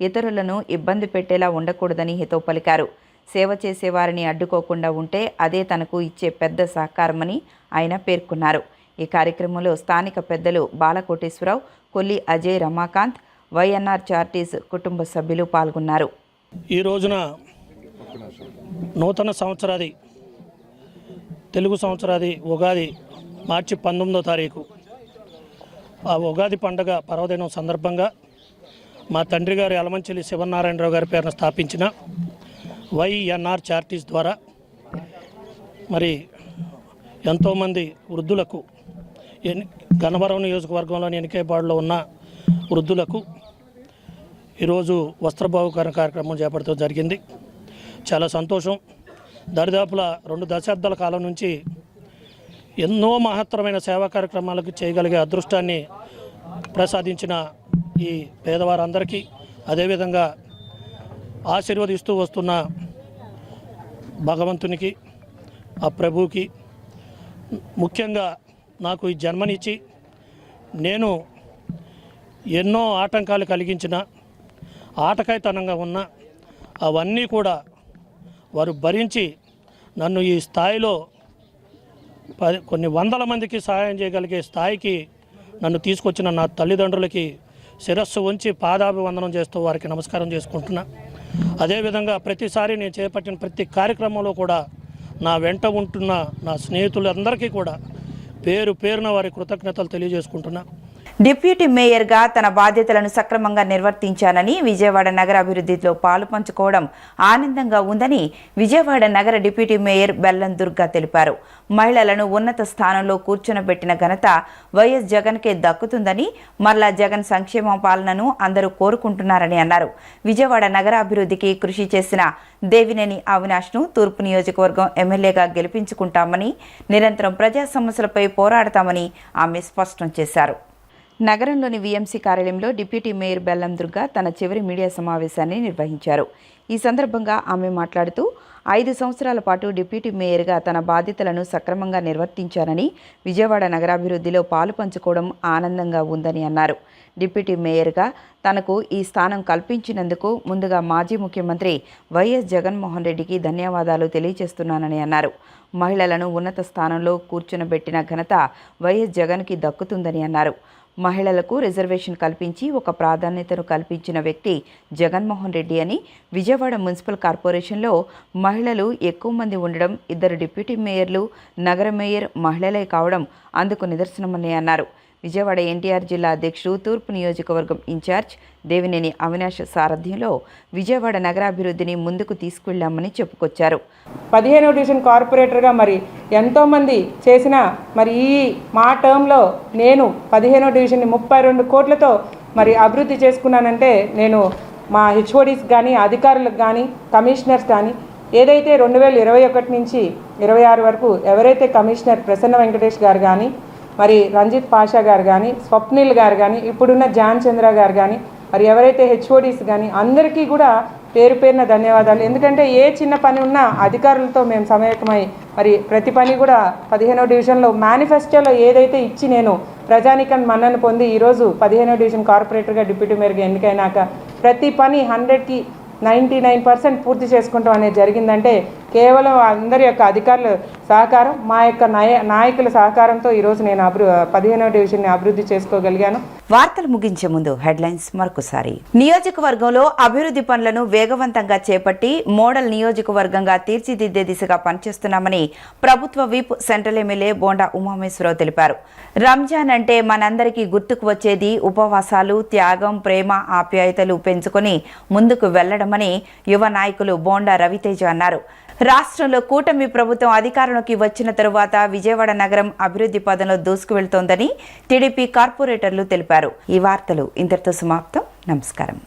ఇతరులను ఇబ్బంది పెట్టేలా ఉండకూడదని హితవు పలికారు. సేవ చేసేవారిని అడ్డుకోకుండా ఉంటే అదే తనకు ఇచ్చే పెద్ద సహకారమని ఆయన పేర్కొన్నారు. ఈ కార్యక్రమంలో స్థానిక పెద్దలు బాలకోటేశ్వరరావు, కొల్లి అజయ్, రమాకాంత్, వైఎన్ఆర్ చారిటీస్ కుటుంబ సభ్యులు పాల్గొన్నారు. ఈ రోజున నూతన సంవత్సరాది తెలుగు సంవత్సరాది ఉగాది మార్చి 19వ తారీఖు ఆ ఉగాది పండుగ పర్వదినం సందర్భంగా మా తండ్రి గారు యలమంచిలి శివనారాయణరావు గారి పేరున స్థాపించిన వైఎన్ఆర్ చారిటీస్ ద్వారా మరి ఎంతోమంది వృద్ధులకు గన్నవరం నియోజకవర్గంలోని ఎనికేపాడులో ఉన్న వృద్ధులకు ఈరోజు వస్త్రబహుకరణ కార్యక్రమం చేపట్టడం జరిగింది. చాలా సంతోషం. దరిదాపుల 2 దశాబ్దాల కాలం నుంచి ఎన్నో మహత్తరమైన సేవా కార్యక్రమాలకు చేయగలిగే అదృష్టాన్ని ప్రసాదించిన ఈ పేదవారందరికీ, అదేవిధంగా ఆశీర్వదిస్తూ వస్తున్న భగవంతునికి, ఆ ప్రభువుకి, ముఖ్యంగా నాకు ఈ జన్మనిచ్చి నేను ఎన్నో ఆటంకాలు కలిగించిన, ఆటకాయతనంగా ఉన్న అవన్నీ కూడా వారు భరించి నన్ను ఈ స్థాయిలో కొన్ని వందల మందికి సహాయం చేయగలిగే స్థాయికి నన్ను తీసుకొచ్చిన నా తల్లిదండ్రులకి శిరస్సు ఉంచి పాదాభివందనం చేస్తూ వారికి నమస్కారం చేసుకుంటున్నా. అదేవిధంగా ప్రతిసారి నేను చేపట్టిన ప్రతి కార్యక్రమంలో కూడా నా వెంట ఉంటున్న నా స్నేహితులందరికీ కూడా పేరు పేరున వారి కృతజ్ఞతలు తెలియజేసుకుంటున్నా. డిప్యూటీ మేయర్గా తన బాధ్యతలను సక్రమంగా నిర్వర్తించానని, విజయవాడ నగర అభివృద్ధిలో పాలు పంచుకోవడం ఆనందంగా ఉందని విజయవాడ నగర డిప్యూటీ మేయర్ బెల్లం దుర్గా తెలిపారు. మహిళలను ఉన్నత స్థానంలో కూర్చొనబెట్టిన ఘనత వైఎస్ జగన్కే దక్కుతుందని, మరలా జగన్ సంక్షేమ పాలనను అందరూ కోరుకుంటున్నారని అన్నారు. విజయవాడ నగర అభివృద్ధికి కృషి చేసిన దేవినేని అవినాష్ను తూర్పు నియోజకవర్గం ఎమ్మెల్యేగా గెలిపించుకుంటామని, నిరంతరం ప్రజా సమస్యలపై పోరాడతామని ఆమె స్పష్టం చేశారు. నగరంలోని వీఎంసీ కార్యాలయంలో డిప్యూటీ మేయర్ బెల్లం దుర్గా తన చివరి మీడియా సమావేశాన్ని నిర్వహించారు. ఈ సందర్భంగా ఆమె మాట్లాడుతూ 5 సంవత్సరాల పాటు డిప్యూటీ మేయర్గా తన బాధ్యతలను సక్రమంగా నిర్వర్తించానని, విజయవాడ నగరాభివృద్ధిలో పాలు పంచుకోవడం ఆనందంగా ఉందని అన్నారు. డిప్యూటీ మేయర్గా తనకు ఈ స్థానం కల్పించినందుకు ముందుగా మాజీ ముఖ్యమంత్రి వైఎస్ జగన్మోహన్ రెడ్డికి ధన్యవాదాలు తెలియజేస్తున్నానని అన్నారు. మహిళలను ఉన్నత స్థానంలో కూర్చునబెట్టిన ఘనత వైఎస్ జగన్కి దక్కుతుందని అన్నారు. మహిళలకు రిజర్వేషన్ కల్పించి ఒక ప్రాధాన్యతను కల్పించిన వ్యక్తి జగన్మోహన్ రెడ్డి అని, విజయవాడ మున్సిపల్ కార్పొరేషన్లో మహిళలు ఎక్కువ మంది ఉండడం, 2 డిప్యూటీ మేయర్లు, నగర మేయర్ మహిళలే కావడం అందుకు నిదర్శనమని అన్నారు. విజయవాడ ఎన్టీఆర్ జిల్లా అధ్యక్షుడు, తూర్పు నియోజకవర్గం ఇన్ఛార్జ్ దేవినేని అవినాష్ సారథ్యంలో విజయవాడ నగరాభివృద్ధిని ముందుకు తీసుకెళ్లామని చెప్పుకొచ్చారు. 15వ డివిజన్ కార్పొరేటర్గా మరి ఎంతోమంది చేసిన మరి ఈ మా టర్మ్లో నేను 15వ డివిజన్ని 32 కోట్లతో మరి అభివృద్ధి చేసుకున్నానంటే నేను మా హెచ్ఓడీస్ కానీ, అధికారులకు కానీ, కమిషనర్స్ కానీ, ఏదైతే 2021 నుంచి 26 వరకు ఎవరైతే కమిషనర్ ప్రసన్న వెంకటేష్ గారు కానీ, మరి రంజిత్ పాషా గారు కానీ, స్వప్నిల్ గారు కానీ, ఇప్పుడున్న జాన్ చంద్ర గారు కానీ, మరి ఎవరైతే హెచ్ఓడీస్ కానీ అందరికీ కూడా పేరు పేరున ధన్యవాదాలు. ఎందుకంటే ఏ చిన్న పని ఉన్నా అధికారులతో మేము సమైక్యమై మరి ప్రతి పని కూడా 15వ డివిజన్లో మేనిఫెస్టోలో ఏదైతే ఇచ్చి నేను ప్రజానికన్ మన్నను పొంది ఈరోజు 15వ డివిజన్ కార్పొరేటర్గా డిప్యూటీ మేయర్గా ఎన్నికైనాక ప్రతి పని 100కి 99% పూర్తి చేసుకుంటాం అనేది జరిగిందంటే కేవలం అందరి యొక్క అధికారుల సహకారం, మా యొక్క నాయకుల సహకారంతో ఈరోజు నేను 15వ డివిజన్ని అభివృద్ధి చేసుకోగలిగాను. వార్తలు ముగించే ముందు హెడ్లైన్స్ మరొకసారి. నియోజకవర్గంలో అభివృద్ధి పనులను వేగవంతంగా చేపట్టి మోడల్ నియోజకవర్గంగా తీర్చిదిద్దే దిశగా పనిచేస్తున్నామని ప్రభుత్వ whip central MLA bonda Umameswara Rao తెలిపారు. రంజాన్ అంటే మనందరికీ గుర్తుకు వచ్చేది ఉపవాసాలు, త్యాగం, ప్రేమ, ఆప్యాయతలు పెంచుకొని ముందుకు వెళ్లడమని యువ నాయకులు బోండా రవితేజ అన్నారు. రాష్ట్రంలో కూటమి ప్రభుత్వం అధికారంలోకి వచ్చిన తరువాత విజయవాడ నగరం అభివృద్ధి పదంలో దూసుకు వెళ్తోందని టీడీపీ కార్పొరేటర్లు తెలిపారు. ఈ వార్తలు ఇంతటితో సమాప్తం. నమస్కారం.